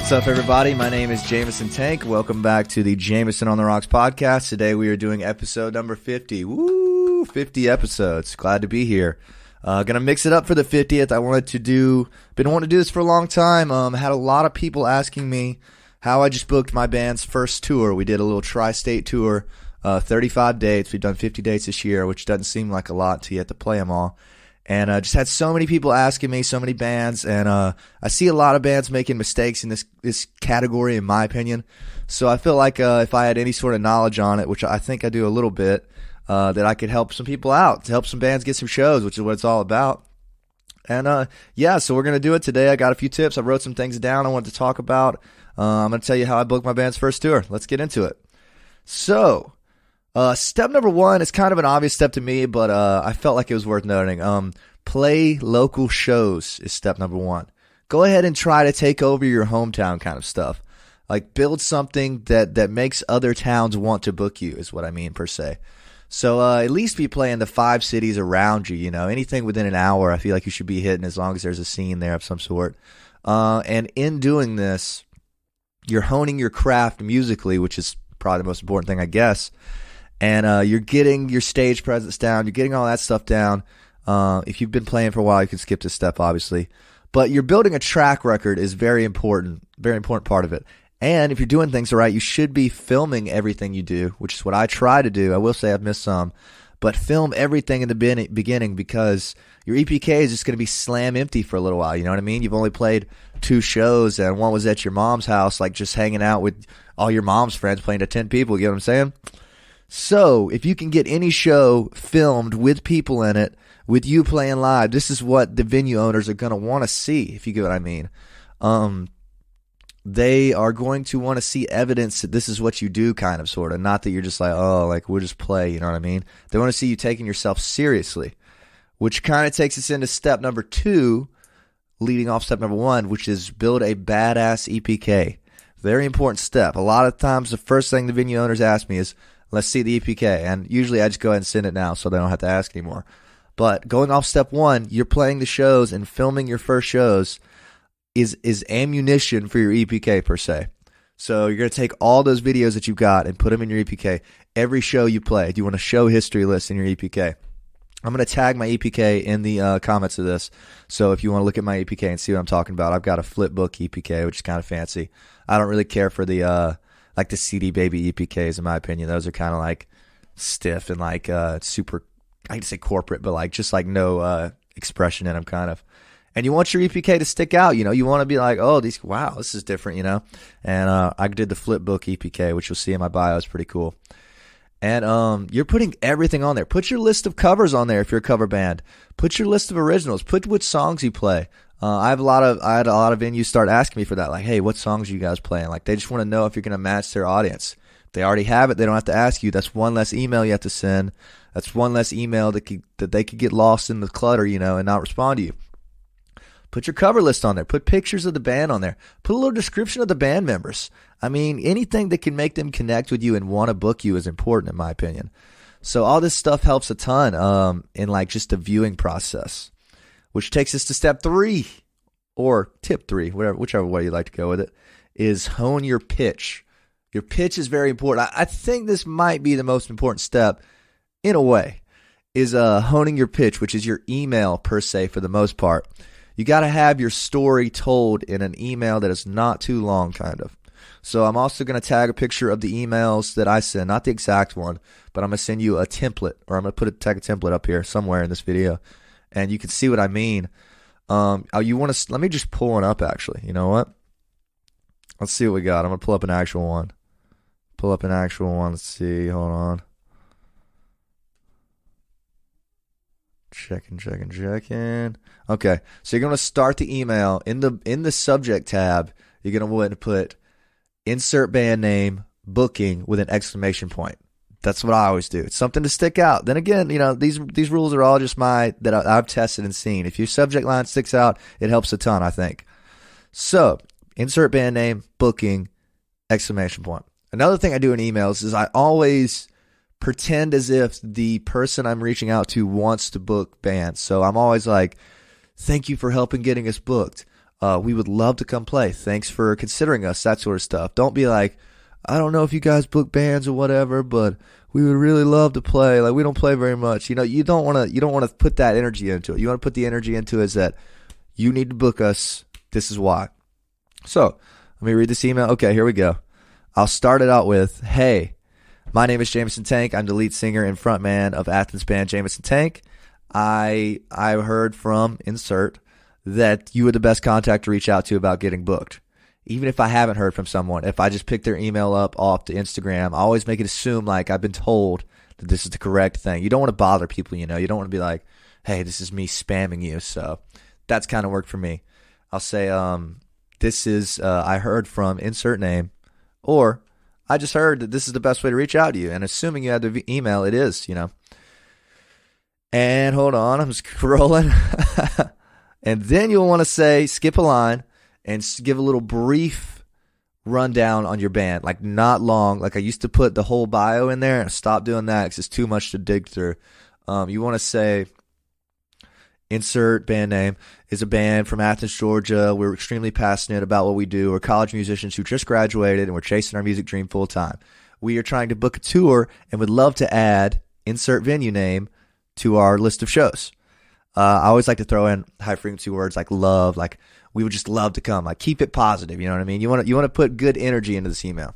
What's up, everybody? My name is Jameson Tank. Welcome back to the Jameson on the Rocks podcast. Today we are doing episode number 50. Woo! 50 episodes. Glad to be here. Gonna mix it up for the 50th. Been wanting to do this for a long time. Had a lot of people asking me how I just booked my band's first tour. We did a little tri-state tour, 35 dates. We've done 50 dates this year, which doesn't seem like a lot till you have to play them all. And just had so many people asking me, so many bands, and I see a lot of bands making mistakes in this category, in my opinion. So I feel like if I had any sort of knowledge on it, which I think I do a little bit, that I could help some people out, to help some bands get some shows, which is what it's all about. And so we're going to do it today. I got a few tips. I wrote some things down I wanted to talk about. I'm going to tell you how I booked my band's first tour. Let's get into it. So, step number one is kind of an obvious step to me, but I felt like it was worth noting. Play local shows is step number one. Go ahead and try to take over your hometown kind of stuff. Like, build something that makes other towns want to book you is what I mean, per se. So at least be playing the 5 cities around you, anything within an hour I feel like you should be hitting, as long as there's a scene there of some sort. And in doing this, you're honing your craft musically, which is probably the most important thing, I guess. And you're getting your stage presence down. You're getting all that stuff down. If you've been playing for a while, you can skip this step, obviously. But you're building a track record is very important part of it. And if you're doing things right, you should be filming everything you do, which is what I try to do. I will say I've missed some. But film everything in the beginning, because your EPK is just going to be slam empty for a little while. You know what I mean? You've only played 2 shows, and one was at your mom's house, like just hanging out with all your mom's friends, playing to 10 people. You get what I'm saying? So if you can get any show filmed with people in it, with you playing live, this is what the venue owners are going to want to see, if you get what I mean. They are going to want to see evidence that this is what you do, kind of, sort of. Not that you're just like, oh, like, we'll just play, you know what I mean? They want to see you taking yourself seriously, which kind of takes us into step number 2, leading off step number 1, which is build a badass EPK. Very important step. A lot of times the first thing the venue owners ask me is, let's see the EPK. And usually I just go ahead and send it now so they don't have to ask anymore. But going off step 1, you're playing the shows and filming your first shows is ammunition for your EPK, per se. So you're going to take all those videos that you've got and put them in your EPK. Every show you play, you want a show history list in your EPK. I'm going to tag my EPK in the comments of this. So if you want to look at my EPK and see what I'm talking about, I've got a flipbook EPK, which is kind of fancy. I don't really care for the like the CD Baby EPKs, in my opinion. Those are kind of like stiff and like super, I hate to say corporate, but like just like no expression in them, kind of. And you want your EPK to stick out, you want to be like, oh, wow, this is different, And I did the flipbook EPK, which you'll see in my bio. It's pretty cool. And you're putting everything on there. Put your list of covers on there if you're a cover band. Put your list of originals. Put which songs you play. I had a lot of venues start asking me for that, like, hey, what songs are you guys playing? Like, they just want to know if you're going to match their audience. If they already have it, they don't have to ask you. That's one less email you have to send. That's one less email that they could get lost in the clutter, and not respond to you. Put your cover list on there. Put pictures of the band on there. Put a little description of the band members. I mean, anything that can make them connect with you and want to book you is important, in my opinion. So all this stuff helps a ton in like just the viewing process, which takes us to step 3, or tip 3, whichever way you like to go with it, is hone your pitch. Your pitch is very important. I think this might be the most important step, in a way, is honing your pitch, which is your email, per se, for the most part. You got to have your story told in an email that is not too long, kind of. So I'm also going to tag a picture of the emails that I send, not the exact one, but I'm going to send you a template, or I'm going to tag a template up here somewhere in this video, and you can see what I mean. You want to? Let me just pull one up, actually. You know what? Let's see what we got. I'm going to pull up an actual one. Let's see. Hold on. Checking. Okay, so you're going to start the email in the subject tab. You're going to want to put insert band name, booking, with an exclamation point. That's what I always do. It's something to stick out. Then again, these rules are all just that I've tested and seen. If your subject line sticks out, it helps a ton, I think. So insert band name, booking, exclamation point. Another thing I do in emails is I always pretend as if the person I'm reaching out to wants to book bands. So I'm always like, thank you for helping getting us booked. We would love to come play. Thanks for considering us, that sort of stuff. Don't be like, I don't know if you guys book bands or whatever, but we would really love to play. Like, we don't play very much. You don't want to put that energy into it. You want to put the energy into is that you need to book us. This is why. So let me read this email. Okay, here we go. I'll start it out with, hey, my name is Jameson Tank. I'm the lead singer and frontman of Athens band Jameson Tank. I heard from insert that you were the best contact to reach out to about getting booked. Even if I haven't heard from someone, if I just pick their email up off the Instagram, I always make it assume like I've been told that this is the correct thing. You don't want to bother people, You don't want to be like, hey, this is me spamming you. So that's kind of worked for me. I'll say, this is, I heard from insert name, or I just heard that this is the best way to reach out to you. And assuming you had the email, it is, And hold on, I'm scrolling. And then you'll want to say, skip a line and give a little brief rundown on your band. Like, not long. Like, I used to put the whole bio in there, and I stopped doing that because it's too much to dig through. You want to say, insert band name is a band from Athens, Georgia. We're extremely passionate about what we do. We're college musicians who just graduated, and we're chasing our music dream full time. We are trying to book a tour and would love to add insert venue name to our list of shows. I always like to throw in high frequency words like love, like we would just love to come. Like, keep it positive, you know what I mean? You want to put good energy into this email.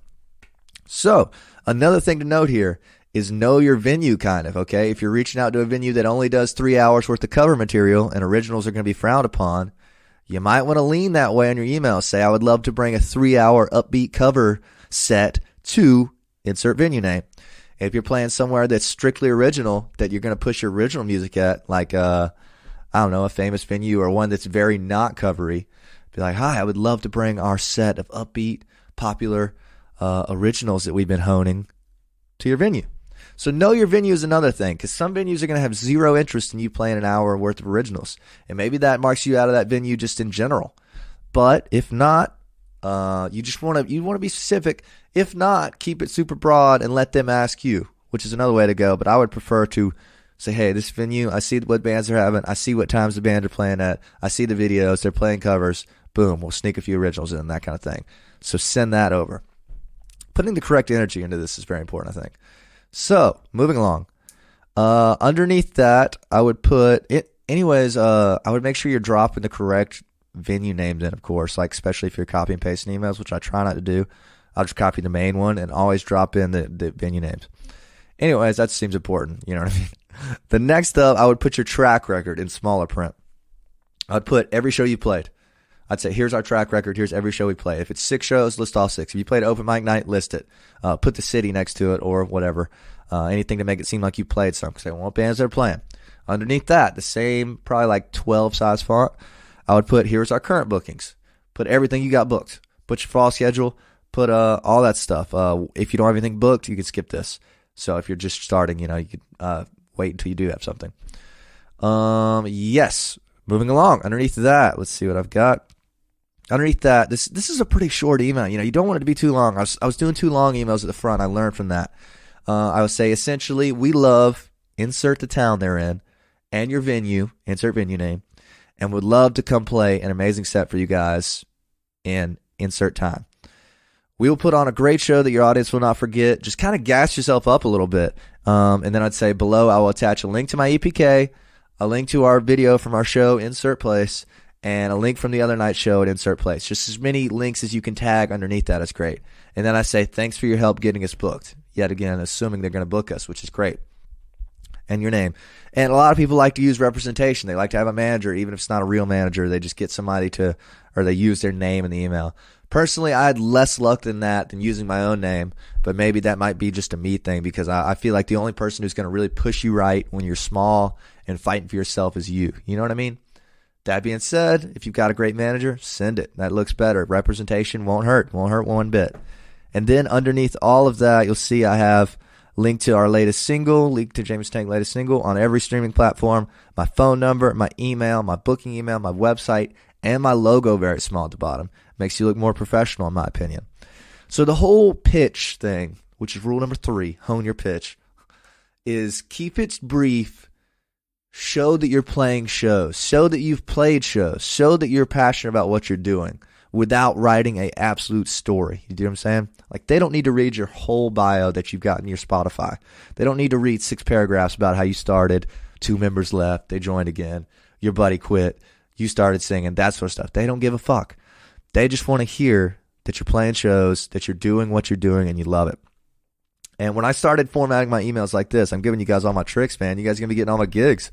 So another thing to note here is know your venue, kind of, okay? If you're reaching out to a venue that only does 3 hours worth of cover material and originals are going to be frowned upon, you might want to lean that way on your email. Say, I would love to bring a 3-hour upbeat cover set to insert venue name. If you're playing somewhere that's strictly original, that you're going to push your original music at, like, I don't know, a famous venue or one that's very not covery, be like, hi, I would love to bring our set of upbeat, popular originals that we've been honing to your venue. So know your venue is another thing, because some venues are going to have zero interest in you playing an hour worth of originals. And maybe that marks you out of that venue just in general. But if not, you want to be specific. If not, keep it super broad and let them ask you, which is another way to go. But I would prefer to say, hey, this venue, I see what bands they're having. I see what times the band are playing at. I see the videos. They're playing covers. Boom, we'll sneak a few originals in, that kind of thing. So send that over. Putting the correct energy into this is very important, I think. So, moving along. Underneath that, I would put it. Anyways, I would make sure you're dropping the correct venue names in, of course, like especially if you're copy and pasting emails, which I try not to do. I'll just copy the main one and always drop in the venue names. Anyways, that seems important. You know what I mean? The next up, I would put your track record in smaller print. I'd put every show you played. I'd say, here's our track record. Here's every show we played. If it's 6 shows, list all 6. If you played open mic night, list it. Put the city next to it or whatever. Anything to make it seem like you played some, because they want bands that are playing. Underneath that, the same, probably like 12 size font, I would put, here's our current bookings. Put everything you got booked. Put your fall schedule. Put all that stuff. If you don't have anything booked, you can skip this. So if you're just starting, you could wait until you do have something. Yes. Moving along. Underneath that, let's see what I've got. Underneath that, this is a pretty short email. You don't want it to be too long. I was doing too long emails at the front. I learned from that. I would say, essentially, we love, insert the town they're in, and your venue, insert venue name, and would love to come play an amazing set for you guys in insert time. We will put on a great show that your audience will not forget. Just kind of gas yourself up a little bit. And then I'd say below, I will attach a link to my EPK, a link to our video from our show, insert place, and a link from the other night show at insert place. Just as many links as you can tag underneath that is great. And then I say, thanks for your help getting us booked. Yet again, assuming they're going to book us, which is great. And your name. And a lot of people like to use representation. They like to have a manager, even if it's not a real manager. They just get somebody or they use their name in the email. Personally, I had less luck than that than using my own name, but maybe that might be just a me thing, because I feel like the only person who's going to really push you right when you're small and fighting for yourself is you. You know what I mean? That being said, if you've got a great manager, send it. That looks better. Representation won't hurt one bit. And then underneath all of that, you'll see I have link to our latest single, link to Jameson Tank's latest single on every streaming platform, my phone number, my email, my booking email, my website, and my logo very small at the bottom. Makes you look more professional, in my opinion. So the whole pitch thing, which is rule number 3, hone your pitch, is keep it brief, Show that you're playing shows. Show that you've played shows. Show that you're passionate about what you're doing without writing a absolute story. You know what I'm saying? Like, they don't need to read your whole bio that you've got in your Spotify. They don't need to read 6 paragraphs about how you started, 2 members left, they joined again, your buddy quit, you started singing, that sort of stuff. They don't give a fuck. They just want to hear that you're playing shows, that you're doing what you're doing, and you love it. And when I started formatting my emails like this, I'm giving you guys all my tricks, man. You guys are going to be getting all my gigs.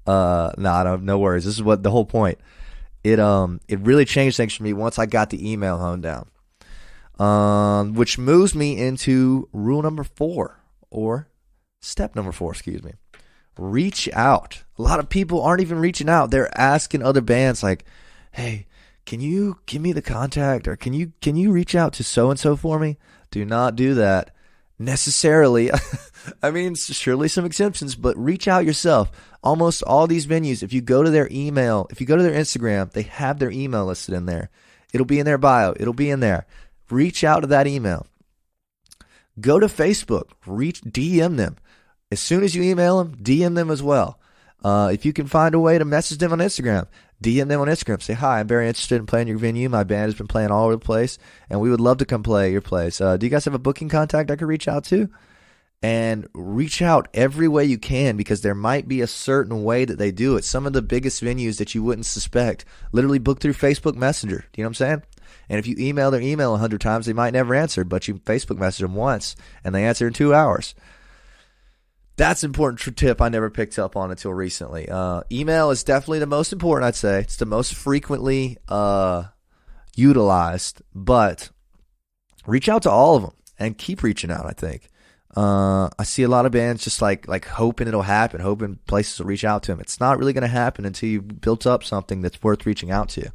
No worries. This is what the whole point. It really changed things for me once I got the email honed down. Which moves me into rule number 4, or step number 4, excuse me. Reach out. A lot of people aren't even reaching out. They're asking other bands like, hey, can you give me the contact, or can you reach out to so-and-so for me? Do not do that necessarily. I mean, surely some exceptions, but reach out yourself. Almost all these venues, if you go to their email, if you go to their Instagram, they have their email listed in there. It'll be in their bio. It'll be in there. Reach out to that email. Go to Facebook. DM them. As soon as you email them, DM them as well. If you can find a way to message them on Instagram, DM them on Instagram. Say, hi, I'm very interested in playing your venue. My band has been playing all over the place, and we would love to come play at your place. Do you guys have a booking contact I could reach out to? And reach out every way you can, because there might be a certain way that they do it. Some of the biggest venues that you wouldn't suspect literally book through Facebook Messenger. Do you know what I'm saying? And if you email their email 100 times, they might never answer, but you Facebook message them once, and they answer in 2 hours. That's an important tip I never picked up on until recently. Email is definitely the most important, I'd say. It's the most frequently utilized, but reach out to all of them and keep reaching out, I think. I see a lot of bands just like hoping it'll happen, hoping places will reach out to them. It's not really going to happen until you've built up something that's worth reaching out to.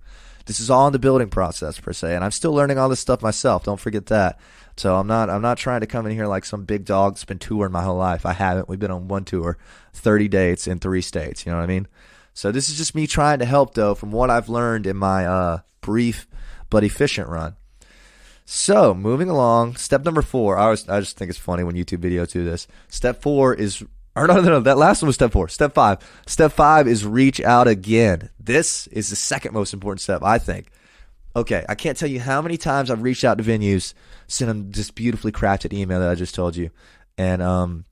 This is all in the building process, per se, and I'm still learning all this stuff myself. Don't forget that. So I'm not trying to come in here like some big dog that's been touring my whole life. I haven't. We've been on one tour, 30 dates in 3 states. You know what I mean? So this is just me trying to help, though, from what I've learned in my brief but efficient run. So moving along, step number 4. I just think it's funny when YouTube videos do this. Step 4 is, or no, that last one was step 4. Step 5. Step 5 is reach out again. This is the second most important step, I think. Okay, I can't tell you how many times I've reached out to venues, sent them this beautifully crafted email that I just told you, and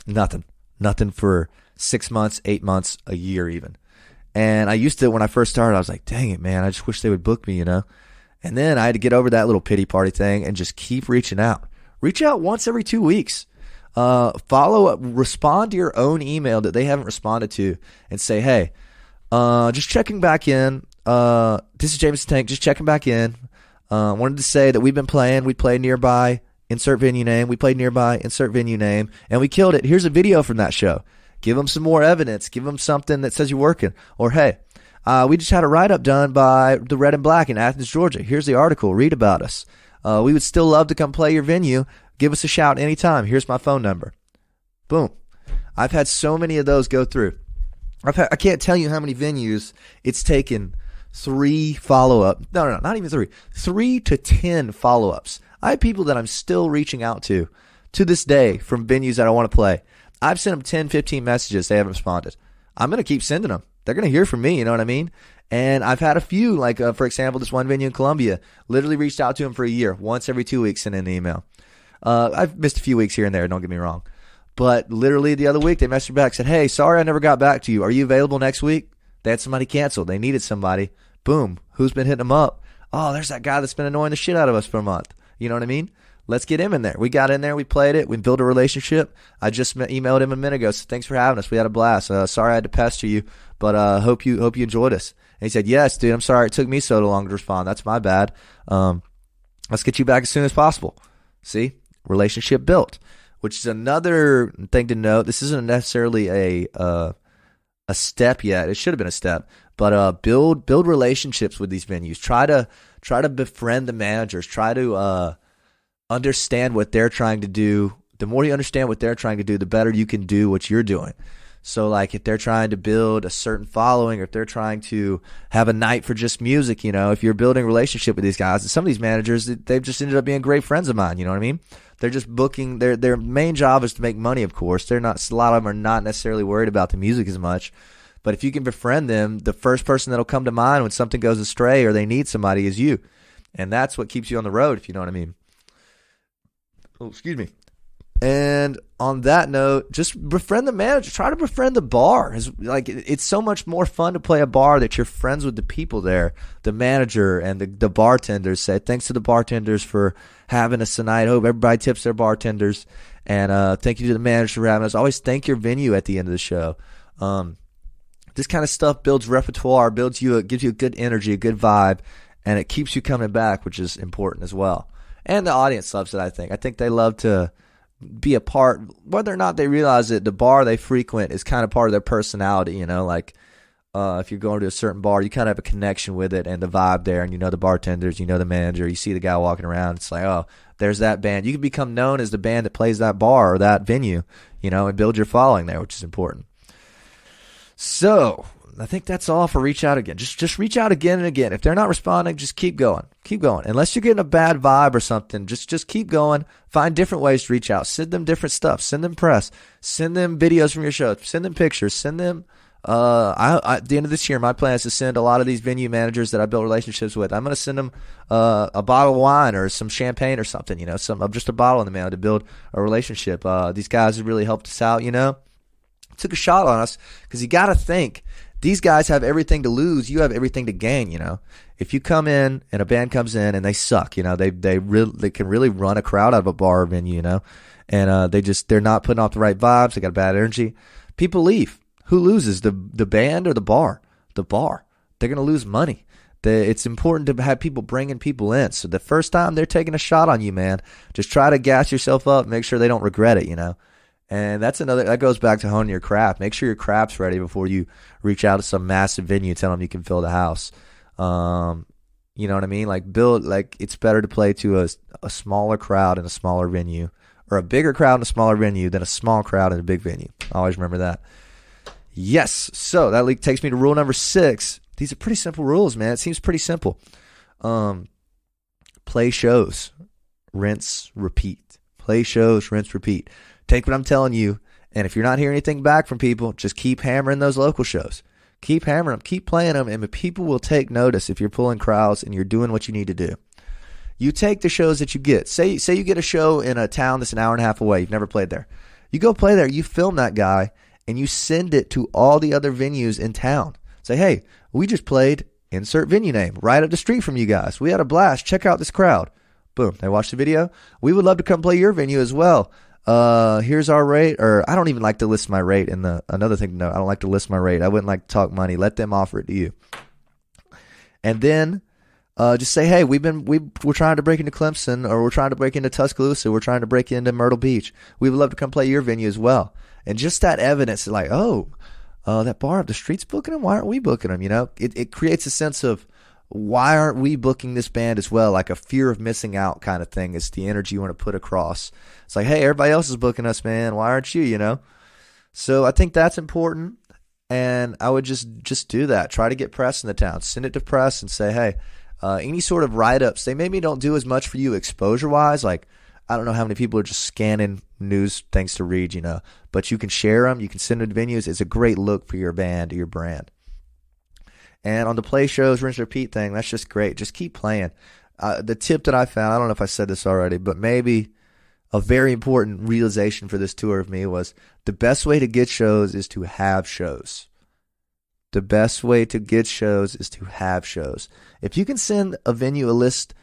nothing for 6 months, 8 months, a year even. And I used to, when I first started, I was like, dang it, man, I just wish they would book me, you know? And then I had to get over that little pity party thing and just keep reaching out. Reach out once every 2 weeks. Follow up, respond to your own email that they haven't responded to, and say, hey, just checking back in. This is Jameson Tank, just checking back in. Wanted to say that we've been playing. We played nearby, insert venue name. We played nearby, insert venue name, and we killed it. Here's a video from that show. Give them some more evidence. Give them something that says you're working. Or, hey, we just had a write-up done by the Red and Black in Athens, Georgia. Here's the article. Read about us. We would still love to come play your venue. Give us a shout anytime. Here's my phone number. Boom. I've had so many of those go through. I can't tell you how many venues it's taken 3 follow-up. No, not even 3. 3 to 10 follow-ups. I have people that I'm still reaching out to this day from venues that I want to play. I've sent them 10, 15 messages. They haven't responded. I'm going to keep sending them. They're going to hear from me, you know what I mean? And I've had a few, like, for example, this one venue in Columbia, literally reached out to them for a year, once every 2 weeks, sent an email. I've missed a few weeks here and there, don't get me wrong. But literally the other week, they messaged back, said, hey, sorry I never got back to you. Are you available next week? They had somebody canceled. They needed somebody. Boom. Who's been hitting them up? Oh, there's that guy that's been annoying the shit out of us for a month. You know what I mean? Let's get him in there. We got in there. We played it. We built a relationship. I just emailed him a minute ago. Said, thanks for having us. We had a blast. Sorry I had to pester you, but hope you enjoyed us. And he said, yes, dude, I'm sorry it took me so long to respond. That's my bad. Let's get you back as soon as possible. See? Relationship built, which is another thing to note. This isn't necessarily a step yet. It should have been a step, but build relationships with these venues. Try to befriend the managers. Try to understand what they're trying to do. The more you understand what they're trying to do, the better you can do what you're doing. So, like, if they're trying to build a certain following, or if they're trying to have a night for just music, you know, if you're building a relationship with these guys, and some of these managers, they've just ended up being great friends of mine, you know what I mean? They're just booking. Their main job is to make money, of course. They're not. A lot of them are not necessarily worried about the music as much. But if you can befriend them, the first person that'll come to mind when something goes astray or they need somebody is you. And that's what keeps you on the road, if you know what I mean. Oh, excuse me. And on that note, just befriend the manager. Try to befriend the bar. It's so much more fun to play a bar that you're friends with the people there, the manager and the bartenders. Say thanks to the bartenders for having us tonight. Hope everybody tips their bartenders. And thank you to the manager for having us. Always thank your venue at the end of the show. This kind of stuff builds repertoire, gives you a good energy, a good vibe, and it keeps you coming back, which is important as well. And the audience loves it, I think. I think they love to be a part, whether or not they realize it, the bar they frequent is kind of part of their personality, you know, like if you're going to a certain bar, you kind of have a connection with it and the vibe there, and you know the bartenders, you know the manager, you see the guy walking around, it's like, oh, there's that band. You can become known as the band that plays that bar or that venue, you know, and build your following there, which is important. So I think that's all for reach out again. Just reach out again and again. If they're not responding, just keep going. Keep going. Unless you're getting a bad vibe or something, just keep going. Find different ways to reach out. Send them different stuff. Send them press. Send them videos from your show. Send them pictures. Send them. At the end of this year, my plan is to send a lot of these venue managers that I built relationships with. I'm going to send them a bottle of wine or some champagne or something. You know, just a bottle in the mail to build a relationship. These guys have really helped us out. You know, took a shot on us because you got to think. These guys have everything to lose. You have everything to gain, you know. If you come in and a band comes in and they suck, you know, they can really run a crowd out of a bar or venue, you know. And they're not putting off the right vibes. They got bad energy. People leave. Who loses? The band or the bar? The bar. They're going to lose money. It's important to have people bringing people in. So the first time they're taking a shot on you, man, just try to gas yourself up. Make sure they don't regret it, you know. And that goes back to honing your craft. Make sure your craft's ready before you reach out to some massive venue, tell them you can fill the house. You know what I mean? It's better to play to a smaller crowd in a smaller venue, or a bigger crowd in a smaller venue than a small crowd in a big venue. Always remember that. Yes. So that takes me to rule number 6. These are pretty simple rules, man. It seems pretty simple. Play shows, rinse, repeat. Play shows, rinse, repeat. Take what I'm telling you, and if you're not hearing anything back from people, just keep hammering those local shows. Keep hammering them, keep playing them, and people will take notice if you're pulling crowds and you're doing what you need to do. You take the shows that you get. Say you get a show in a town that's an hour and a half away. You've never played there. You go play there. You film that guy, and you send it to all the other venues in town. Say, hey, we just played insert venue name right up the street from you guys. We had a blast. Check out this crowd. Boom. They watch the video. We would love to come play your venue as well. Here's our rate, or I don't even like to list my rate another thing to know, I don't like to list my rate. I wouldn't like to talk money. Let them offer it to you. And then, just say, hey, we're trying to break into Clemson, or we're trying to break into Tuscaloosa. We're trying to break into Myrtle Beach. We would love to come play your venue as well. And just that evidence is like, that bar up the street's booking them. Why aren't we booking them? You know, it creates a sense of, why aren't we booking this band as well? Like a fear of missing out kind of thing is the energy you want to put across. It's like, hey, everybody else is booking us, man. Why aren't you, you know? So I think that's important, and I would just do that. Try to get press in the town. Send it to press and say, hey, any sort of write-ups. They maybe don't do as much for you exposure-wise. Like, I don't know how many people are just scanning news things to read, you know. But you can share them. You can send them to venues. It's a great look for your band or your brand. And on the play shows, rinse, repeat thing, that's just great. Just keep playing. The tip that I found, I don't know if I said this already, but maybe a very important realization for this tour of me was the best way to get shows is to have shows. The best way to get shows is to have shows. If you can send a venue a list,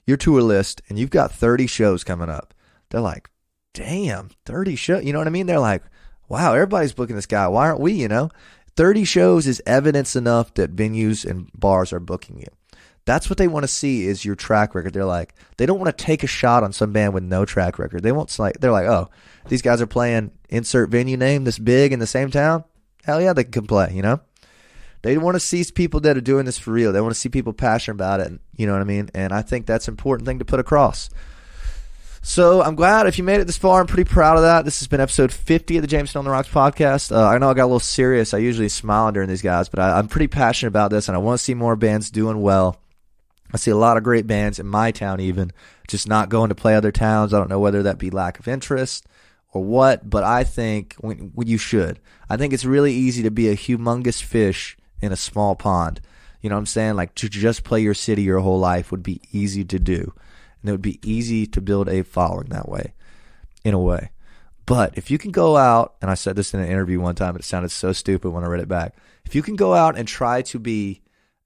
your tour list, and you've got 30 shows coming up, they're like, damn, 30 shows. You know what I mean? They're like, wow, everybody's booking this guy. Why aren't we, you know? 30 shows is evidence enough that venues and bars are booking you. That's what they want to see is your track record. They're like, they don't want to take a shot on some band with no track record. They're like, oh, these guys are playing insert venue name this big in the same town. Hell yeah, they can play, you know? They want to see people that are doing this for real. They want to see people passionate about it. You know what I mean? And I think that's an important thing to put across. So I'm glad if you made it this far. I'm pretty proud of that. This has been episode 50 of the Jameson on the Rocks podcast. I know I got a little serious. I usually smile during these guys, but I'm pretty passionate about this, and I want to see more bands doing well. I see a lot of great bands in my town even just not going to play other towns. I don't know whether that be lack of interest or what, but I think when you should. I think it's really easy to be a humongous fish in a small pond. You know what I'm saying? Like, to just play your city your whole life would be easy to do. And it would be easy to build a following that way, in a way. But if you can go out, and I said this in an interview one time, it sounded so stupid when I read it back. If you can go out and try to be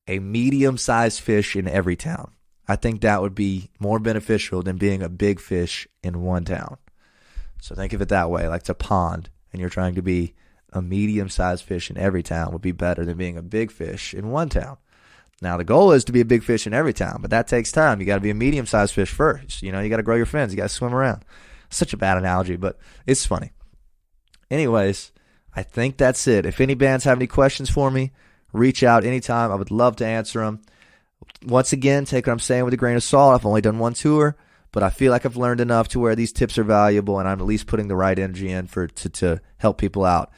a medium-sized fish in every town, I think that would be more beneficial than being a big fish in one town. So think of it that way, like it's a pond, and you're trying to be a medium-sized fish in every town would be better than being a big fish in one town. Now, the goal is to be a big fish in every town, but that takes time. You got to be a medium-sized fish first. You know, you got to grow your fins. You got to swim around. Such a bad analogy, but it's funny. Anyways, I think that's it. If any bands have any questions for me, reach out anytime. I would love to answer them. Once again, take what I'm saying with a grain of salt. I've only done one tour, but I feel like I've learned enough to where these tips are valuable, and I'm at least putting the right energy in to help people out.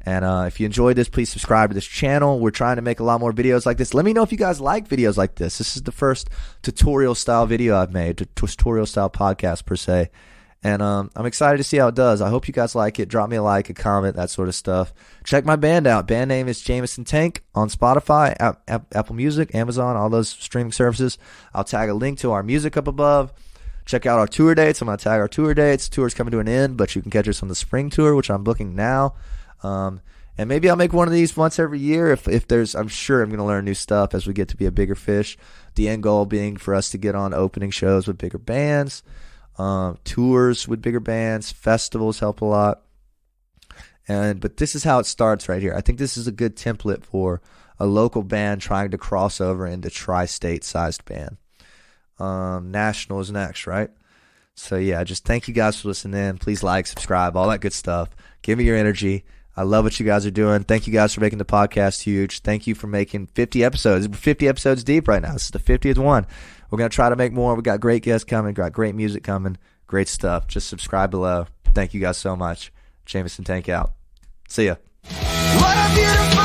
And if you enjoyed this, please subscribe to this channel. We're trying to make a lot more videos like this. Let me know if you guys like videos like this. This is the first tutorial-style video I've made, tutorial-style podcast per se. And I'm excited to see how it does. I hope you guys like it. Drop me a like, a comment, that sort of stuff. Check my band out. Band name is Jameson Tank on Spotify, Apple Music, Amazon, all those streaming services. I'll tag a link to our music up above. Check out our tour dates. I'm going to tag our tour dates. Tour's coming to an end, but you can catch us on the spring tour, which I'm booking now. And maybe I'll make one of these once every year if there's, I'm sure I'm going to learn new stuff as we get to be a bigger fish. The end goal being for us to get on opening shows with bigger bands, tours with bigger bands, festivals help a lot. But this is how it starts right here. I think this is a good template for a local band trying to cross over into tri-state sized band. National is next, right? So yeah, just thank you guys for listening in. Please like, subscribe, all that good stuff. Give me your energy. I love what you guys are doing. Thank you guys for making the podcast huge. Thank you for making 50 episodes. We're 50 episodes deep right now. This is the 50th one. We're going to try to make more. We got great guests coming, got great music coming, great stuff. Just subscribe below. Thank you guys so much. Jameson Tank out. See ya. What a beautiful